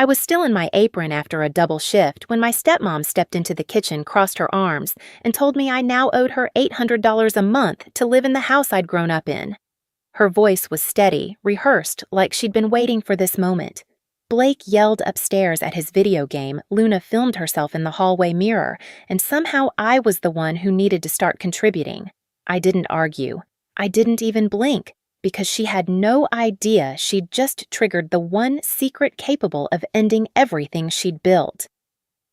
I was still in my apron after a double shift when my stepmom stepped into the kitchen, crossed her arms, and told me I now owed her $800 a month to live in the house I'd grown up in. Her voice was steady, rehearsed, like she'd been waiting for this moment. Blake yelled upstairs at his video game, Luna filmed herself in the hallway mirror, and somehow I was the one who needed to start contributing. I didn't argue. I didn't even blink, because she had no idea she'd just triggered the one secret capable of ending everything she'd built.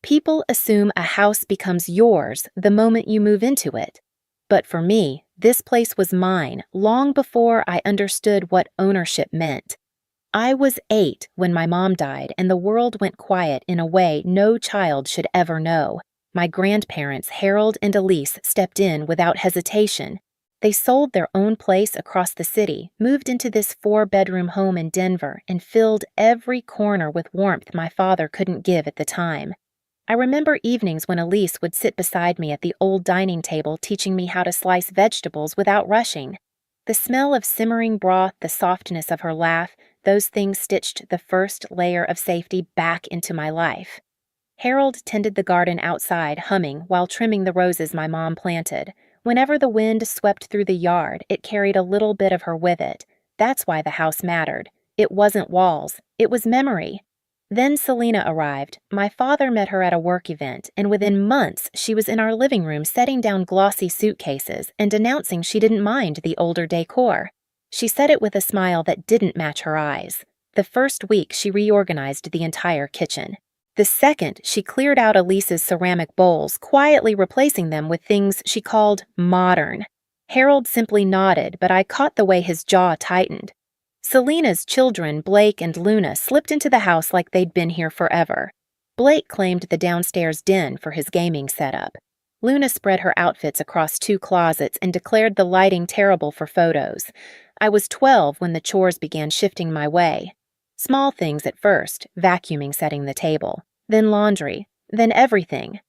People assume a house becomes yours the moment you move into it. But for me, this place was mine long before I understood what ownership meant. I was 8 when my mom died, and the world went quiet in a way no child should ever know. My grandparents, Harold and Elise, stepped in without hesitation. They sold their own place across the city, moved into this 4-bedroom home in Denver, and filled every corner with warmth my father couldn't give at the time. I remember evenings when Elise would sit beside me at the old dining table teaching me how to slice vegetables without rushing. The smell of simmering broth, the softness of her laugh, those things stitched the first layer of safety back into my life. Harold tended the garden outside, humming while trimming the roses my mom planted. Whenever the wind swept through the yard, it carried a little bit of her with it. That's why the house mattered. It wasn't walls, it was memory. Then Selena arrived. My father met her at a work event, and within months she was in our living room setting down glossy suitcases and announcing she didn't mind the older decor. She said it with a smile that didn't match her eyes. The first week she reorganized the entire kitchen. The second, she cleared out Elise's ceramic bowls, quietly replacing them with things she called modern. Harold simply nodded, but I caught the way his jaw tightened. Selena's children, Blake and Luna, slipped into the house like they'd been here forever. Blake claimed the downstairs den for his gaming setup. Luna spread her outfits across 2 closets and declared the lighting terrible for photos. I was 12 when the chores began shifting my way. Small things at first, vacuuming, setting the table, then laundry, then everything.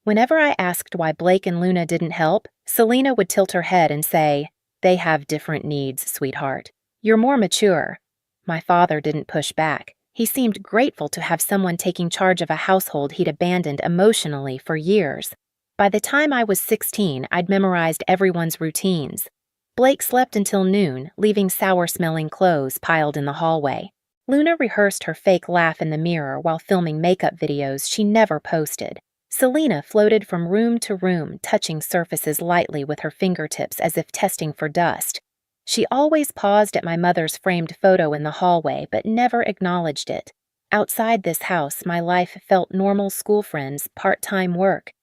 Whenever I asked why Blake and Luna didn't help, Selena would tilt her head and say, "They have different needs, sweetheart. You're more mature." My father didn't push back. He seemed grateful to have someone taking charge of a household he'd abandoned emotionally for years. By the time I was 16, I'd memorized everyone's routines. Blake slept until noon, leaving sour-smelling clothes piled in the hallway. Luna rehearsed her fake laugh in the mirror while filming makeup videos she never posted. Selena floated from room to room, touching surfaces lightly with her fingertips as if testing for dust. She always paused at my mother's framed photo in the hallway, but never acknowledged it. Outside this house, my life felt normal school friends, part-time work.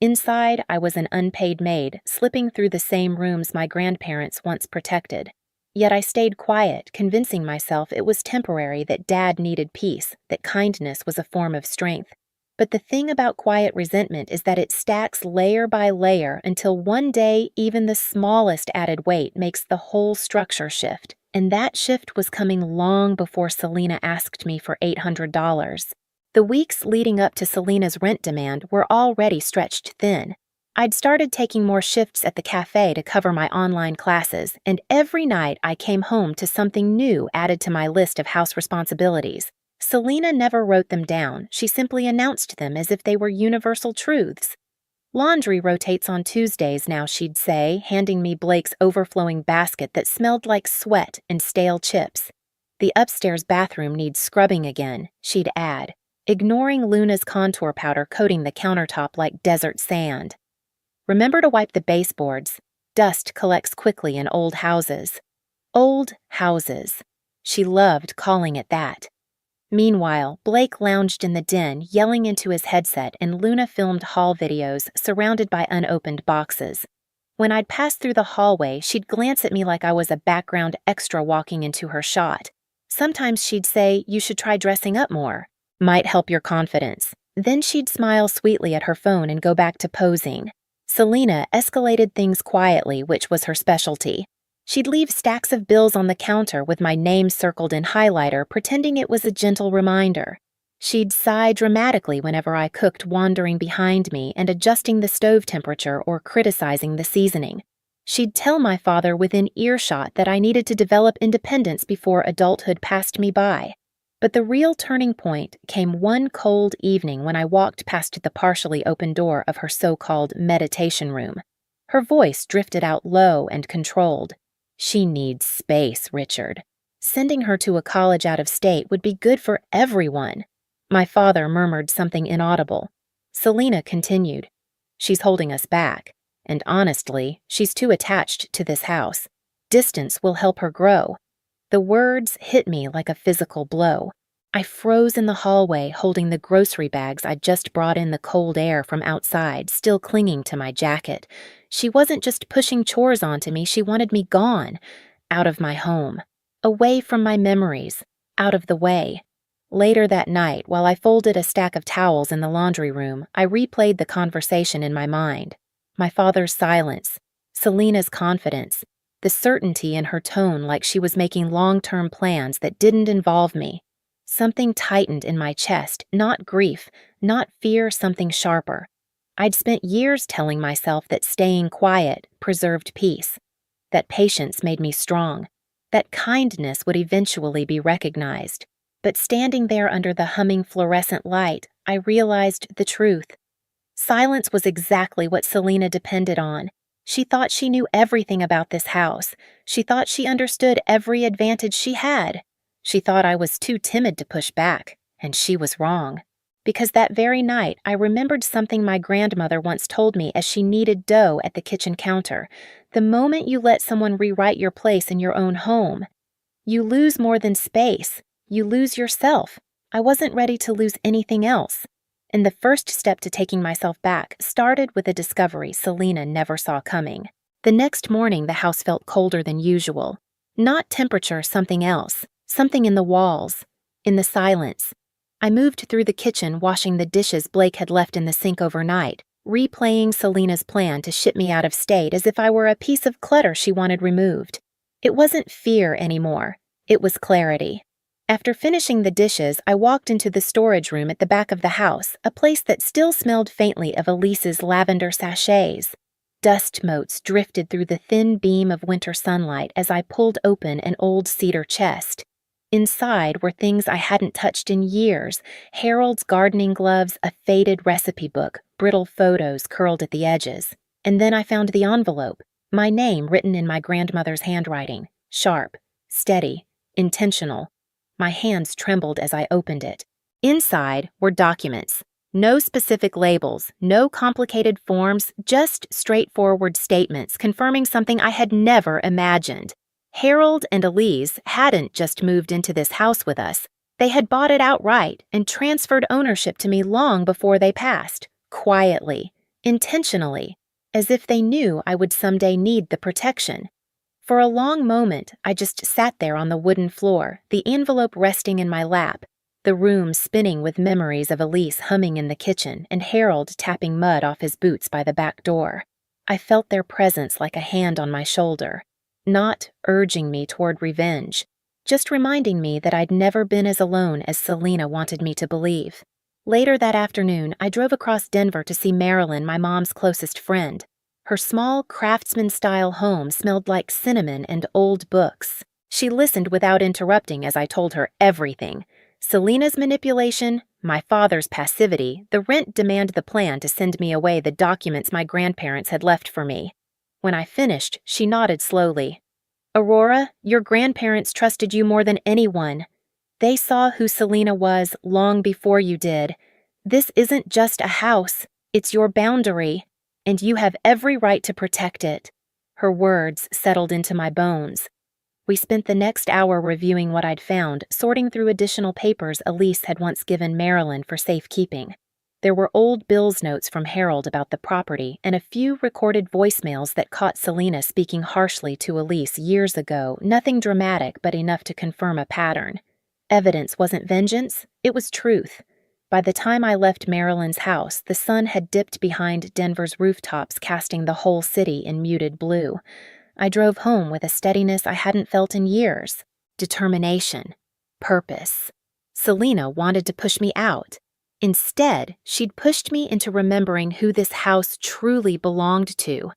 Inside, I was an unpaid maid, slipping through the same rooms my grandparents once protected. Yet I stayed quiet, convincing myself it was temporary, that Dad needed peace, that kindness was a form of strength. But the thing about quiet resentment is that it stacks layer by layer until one day even the smallest added weight makes the whole structure shift. And that shift was coming long before Selena asked me for $800. The weeks leading up to Selena's rent demand were already stretched thin. I'd started taking more shifts at the cafe to cover my online classes, and every night I came home to something new added to my list of house responsibilities. Selena never wrote them down. She simply announced them as if they were universal truths. "Laundry rotates on Tuesdays now," she'd say, handing me Blake's overflowing basket that smelled like sweat and stale chips. "The upstairs bathroom needs scrubbing again," she'd add, ignoring Luna's contour powder coating the countertop like desert sand. "Remember to wipe the baseboards. Dust collects quickly in old houses." Old houses. She loved calling it that. Meanwhile, Blake lounged in the den, yelling into his headset, and Luna filmed haul videos surrounded by unopened boxes. When I'd pass through the hallway, she'd glance at me like I was a background extra walking into her shot. Sometimes she'd say, "You should try dressing up more. Might help your confidence." Then she'd smile sweetly at her phone and go back to posing. Selena escalated things quietly, which was her specialty. She'd leave stacks of bills on the counter with my name circled in highlighter, pretending it was a gentle reminder. She'd sigh dramatically whenever I cooked, wandering behind me and adjusting the stove temperature or criticizing the seasoning. She'd tell my father within earshot that I needed to develop independence before adulthood passed me by. But the real turning point came one cold evening when I walked past the partially open door of her so-called meditation room. Her voice drifted out low and controlled. "She needs space, Richard. Sending her to a college out of state would be good for everyone." My father murmured something inaudible. Selena continued, "She's holding us back. And honestly, she's too attached to this house. Distance will help her grow." The words hit me like a physical blow. I froze in the hallway holding the grocery bags I'd just brought in the cold air from outside, still clinging to my jacket. She wasn't just pushing chores onto me, she wanted me gone, out of my home, away from my memories, out of the way. Later that night, while I folded a stack of towels in the laundry room, I replayed the conversation in my mind. My father's silence, Selena's confidence, the certainty in her tone like she was making long-term plans that didn't involve me. Something tightened in my chest, not grief, not fear, something sharper. I'd spent years telling myself that staying quiet preserved peace, that patience made me strong, that kindness would eventually be recognized. But standing there under the humming fluorescent light, I realized the truth. Silence was exactly what Selena depended on. She thought she knew everything about this house. She thought she understood every advantage she had. She thought I was too timid to push back, and she was wrong. Because that very night, I remembered something my grandmother once told me as she kneaded dough at the kitchen counter. The moment you let someone rewrite your place in your own home, you lose more than space. You lose yourself. I wasn't ready to lose anything else. And the first step to taking myself back started with a discovery Selena never saw coming. The next morning, the house felt colder than usual. Not temperature, something else. Something in the walls. In the silence. I moved through the kitchen, washing the dishes Blake had left in the sink overnight, replaying Selena's plan to ship me out of state as if I were a piece of clutter she wanted removed. It wasn't fear anymore. It was clarity. After finishing the dishes, I walked into the storage room at the back of the house, a place that still smelled faintly of Elise's lavender sachets. Dust motes drifted through the thin beam of winter sunlight as I pulled open an old cedar chest. Inside were things I hadn't touched in years: Harold's gardening gloves, a faded recipe book, brittle photos curled at the edges. And then I found the envelope, my name written in my grandmother's handwriting, sharp, steady, intentional. My hands trembled as I opened it. Inside were documents. No specific labels, no complicated forms, just straightforward statements confirming something I had never imagined. Harold and Elise hadn't just moved into this house with us. They had bought it outright and transferred ownership to me long before they passed, quietly, intentionally, as if they knew I would someday need the protection. For a long moment, I just sat there on the wooden floor, the envelope resting in my lap, the room spinning with memories of Elise humming in the kitchen and Harold tapping mud off his boots by the back door. I felt their presence like a hand on my shoulder, not urging me toward revenge, just reminding me that I'd never been as alone as Selena wanted me to believe. Later that afternoon, I drove across Denver to see Marilyn, my mom's closest friend. Her small, craftsman-style home smelled like cinnamon and old books. She listened without interrupting as I told her everything. Selena's manipulation, my father's passivity, the rent demand, the plan to send me away, the documents my grandparents had left for me. When I finished, she nodded slowly. "Aurora, your grandparents trusted you more than anyone. They saw who Selena was long before you did. This isn't just a house, it's your boundary. And you have every right to protect it." Her words settled into my bones. We spent the next hour reviewing what I'd found, sorting through additional papers Elise had once given Marilyn for safekeeping. There were old Bill's notes from Harold about the property and a few recorded voicemails that caught Selena speaking harshly to Elise years ago, nothing dramatic but enough to confirm a pattern. Evidence wasn't vengeance, it was truth. By the time I left Marilyn's house, the sun had dipped behind Denver's rooftops, casting the whole city in muted blue. I drove home with a steadiness I hadn't felt in years. Determination. Purpose. Selena wanted to push me out. Instead, she'd pushed me into remembering who this house truly belonged to.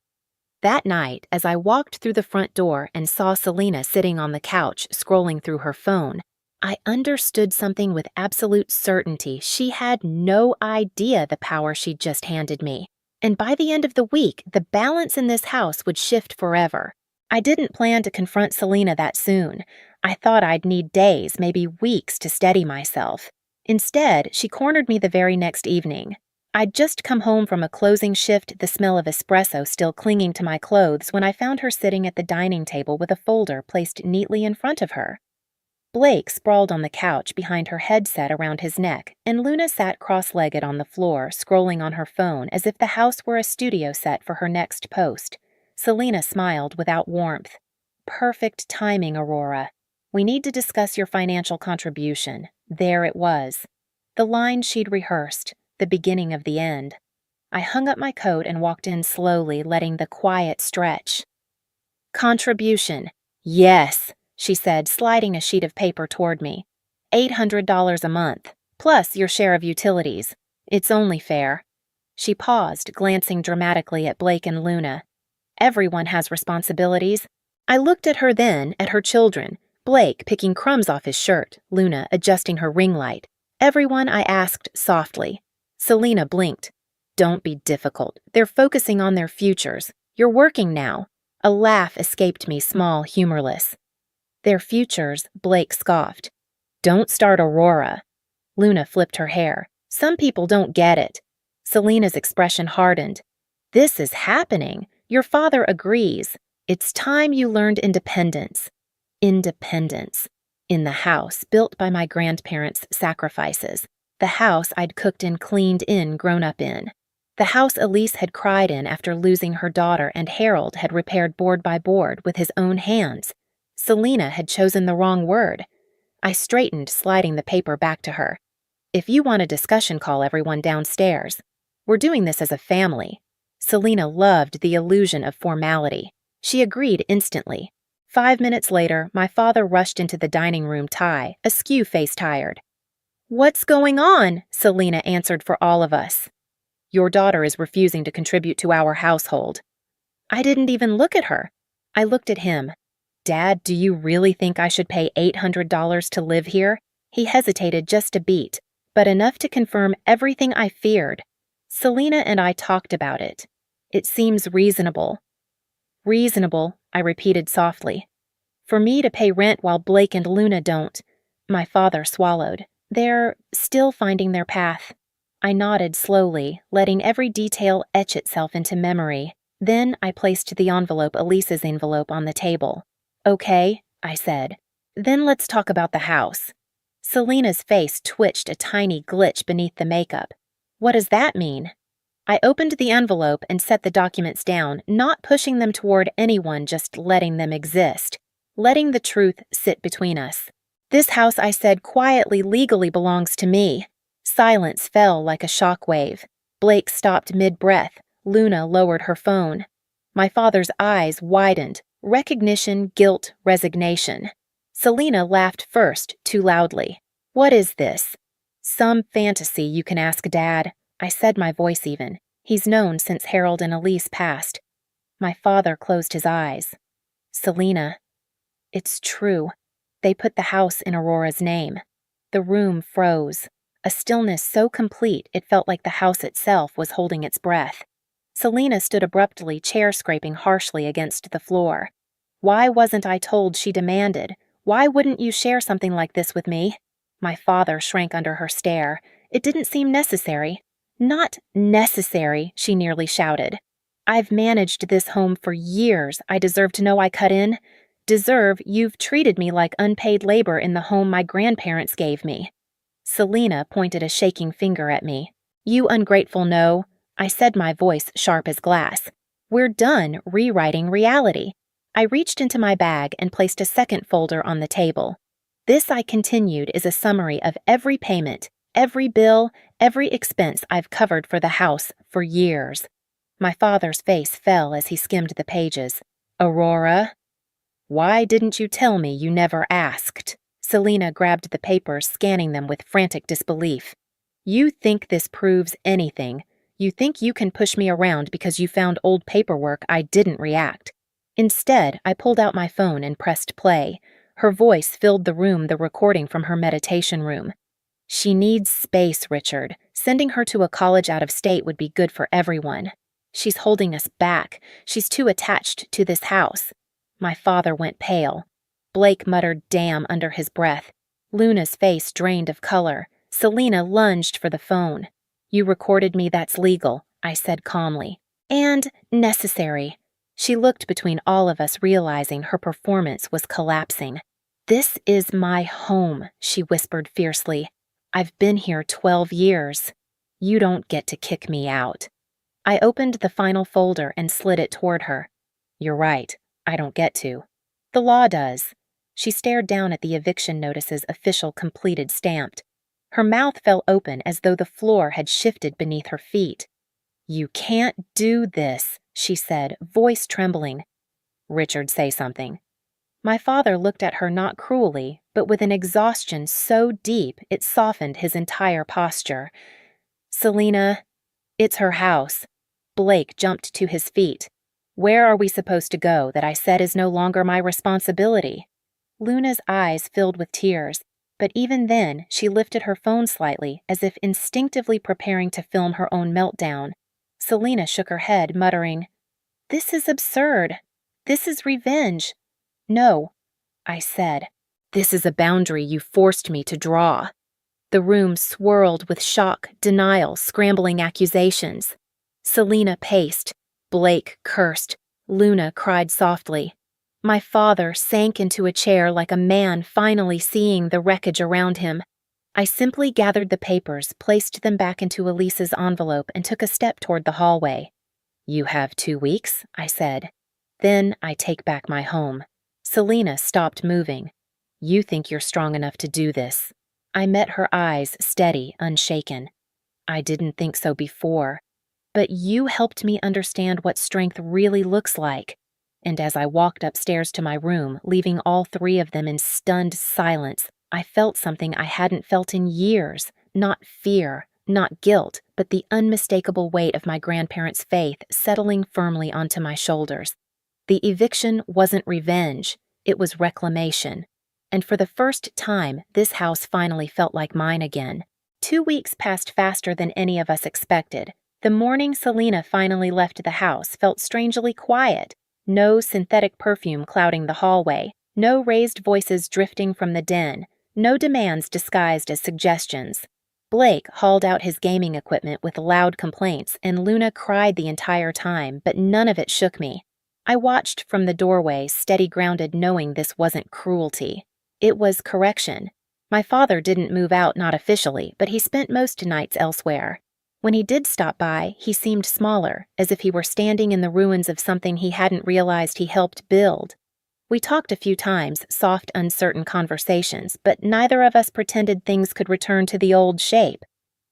That night, as I walked through the front door and saw Selena sitting on the couch, scrolling through her phone, I understood something with absolute certainty. She had no idea the power she'd just handed me. And by the end of the week, the balance in this house would shift forever. I didn't plan to confront Selena that soon. I thought I'd need days, maybe weeks, to steady myself. Instead, she cornered me the very next evening. I'd just come home from a closing shift, the smell of espresso still clinging to my clothes, when I found her sitting at the dining table with a folder placed neatly in front of her. Blake sprawled on the couch behind her headset around his neck, and Luna sat cross-legged on the floor, scrolling on her phone as if the house were a studio set for her next post. Selena smiled without warmth. Perfect timing, Aurora. We need to discuss your financial contribution. There it was. The line she'd rehearsed, the beginning of the end. I hung up my coat and walked in slowly, letting the quiet stretch. Contribution. Yes, she said, sliding a sheet of paper toward me. $800 a month, plus your share of utilities. It's only fair. She paused, glancing dramatically at Blake and Luna. Everyone has responsibilities. I looked at her then, at her children, Blake picking crumbs off his shirt, Luna adjusting her ring light. Everyone, I asked softly. Selena blinked. Don't be difficult. They're focusing on their futures. You're working now. A laugh escaped me, small, humorless. Their futures, Blake scoffed. Don't start Aurora. Luna flipped her hair. Some people don't get it. Selena's expression hardened. This is happening. Your father agrees. It's time you learned independence. Independence. In the house, built by my grandparents' sacrifices. The house I'd cooked and cleaned in, grown up in. The house Elise had cried in after losing her daughter and Harold had repaired board by board with his own hands. Selena had chosen the wrong word. I straightened, sliding the paper back to her. If you want a discussion, call everyone downstairs. We're doing this as a family. Selena loved the illusion of formality. She agreed instantly. 5 minutes later, my father rushed into the dining room, askew face-tired. What's going on? Selena answered for all of us. Your daughter is refusing to contribute to our household. I didn't even look at her. I looked at him. Dad, do you really think I should pay $800 to live here? He hesitated just a beat, but enough to confirm everything I feared. Selena and I talked about it. It seems reasonable. Reasonable, I repeated softly. For me to pay rent while Blake and Luna don't. My father swallowed. They're still finding their path. I nodded slowly, letting every detail etch itself into memory. Then I placed the envelope, Elise's envelope, on the table. Okay, I said. Then let's talk about the house. Selena's face twitched a tiny glitch beneath the makeup. What does that mean? I opened the envelope and set the documents down, not pushing them toward anyone, just letting them exist. Letting the truth sit between us. This house, I said quietly, legally belongs to me. Silence fell like a shockwave. Blake stopped mid-breath. Luna lowered her phone. My father's eyes widened. Recognition, guilt, resignation. Selena laughed first, too loudly. What is this? Some fantasy, you can ask Dad. I said, my voice even. He's known since Harold and Elise passed. My father closed his eyes. Selena. It's true. They put the house in Aurora's name. The room froze. A stillness so complete it felt like the house itself was holding its breath. Selena stood abruptly, chair scraping harshly against the floor. Why wasn't I told, she demanded? Why wouldn't you share something like this with me? My father shrank under her stare. It didn't seem necessary. Not necessary, she nearly shouted. I've managed this home for years. I deserve to know I cut in. Deserve you've treated me like unpaid labor in the home my grandparents gave me. Selena pointed a shaking finger at me. You ungrateful no. I said, my voice sharp as glass. We're done rewriting reality. I reached into my bag and placed a second folder on the table. This, I continued, is a summary of every payment, every bill, every expense I've covered for the house for years. My father's face fell as he skimmed the pages. Aurora? Why didn't you tell me you never asked? Selena grabbed the papers, scanning them with frantic disbelief. You think this proves anything. You think you can push me around because you found old paperwork I didn't react. Instead, I pulled out my phone and pressed play. Her voice filled the room, the recording from her meditation room. She needs space, Richard. Sending her to a college out of state would be good for everyone. She's holding us back. She's too attached to this house. My father went pale. Blake muttered "damn" under his breath. Luna's face drained of color. Selena lunged for the phone. You recorded me, that's legal, I said calmly. And necessary. She looked between all of us, realizing her performance was collapsing. This is my home, she whispered fiercely. I've been here 12 years. You don't get to kick me out. I opened the final folder and slid it toward her. You're right, I don't get to. The law does. She stared down at the eviction notice's official completed stamped. Her mouth fell open as though the floor had shifted beneath her feet. You can't do this, she said, voice trembling. Richard, say something. My father looked at her not cruelly, but with an exhaustion so deep it softened his entire posture. Selena, it's her house. Blake jumped to his feet. Where are we supposed to go that I said is no longer my responsibility? Luna's eyes filled with tears, but even then she lifted her phone slightly as if instinctively preparing to film her own meltdown. Selena shook her head, muttering, This is absurd. This is revenge. No, I said. This is a boundary you forced me to draw. The room swirled with shock, denial, scrambling accusations. Selena paced. Blake cursed. Luna cried softly. My father sank into a chair like a man finally seeing the wreckage around him. I simply gathered the papers, placed them back into Elise's envelope, and took a step toward the hallway. You have 2 weeks, I said. Then I take back my home. Selena stopped moving. You think you're strong enough to do this. I met her eyes, steady, unshaken. I didn't think so before. But you helped me understand what strength really looks like. And as I walked upstairs to my room, leaving all 3 of them in stunned silence, I felt something I hadn't felt in years. Not fear, not guilt, but the unmistakable weight of my grandparents' faith settling firmly onto my shoulders. The eviction wasn't revenge, it was reclamation. And for the first time, this house finally felt like mine again. 2 weeks passed faster than any of us expected. The morning Selena finally left the house felt strangely quiet. No synthetic perfume clouding the hallway, no raised voices drifting from the den, no demands disguised as suggestions. Blake hauled out his gaming equipment with loud complaints, and Luna cried the entire time, but none of it shook me. I watched from the doorway, steady grounded, knowing this wasn't cruelty. It was correction. My father didn't move out, not officially, but he spent most nights elsewhere. When he did stop by, he seemed smaller, as if he were standing in the ruins of something he hadn't realized he helped build. We talked a few times, soft, uncertain conversations, but neither of us pretended things could return to the old shape.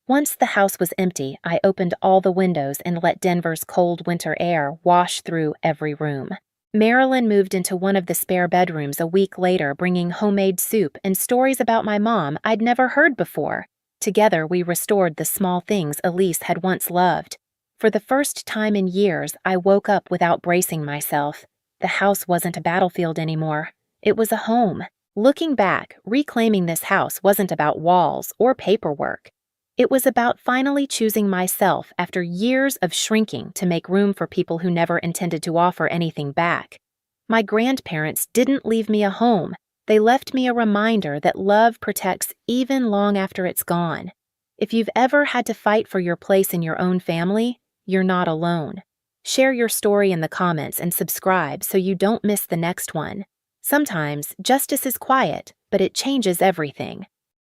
Once the house was empty, I opened all the windows and let Denver's cold winter air wash through every room. Marilyn moved into one of the spare bedrooms a week later, bringing homemade soup and stories about my mom I'd never heard before. Together, we restored the small things Elise had once loved. For the first time in years, I woke up without bracing myself. The house wasn't a battlefield anymore. It was a home. Looking back, reclaiming this house wasn't about walls or paperwork. It was about finally choosing myself after years of shrinking to make room for people who never intended to offer anything back. My grandparents didn't leave me a home. They left me a reminder that love protects even long after it's gone. If you've ever had to fight for your place in your own family, you're not alone. Share your story in the comments and subscribe so you don't miss the next one. Sometimes justice is quiet, but it changes everything.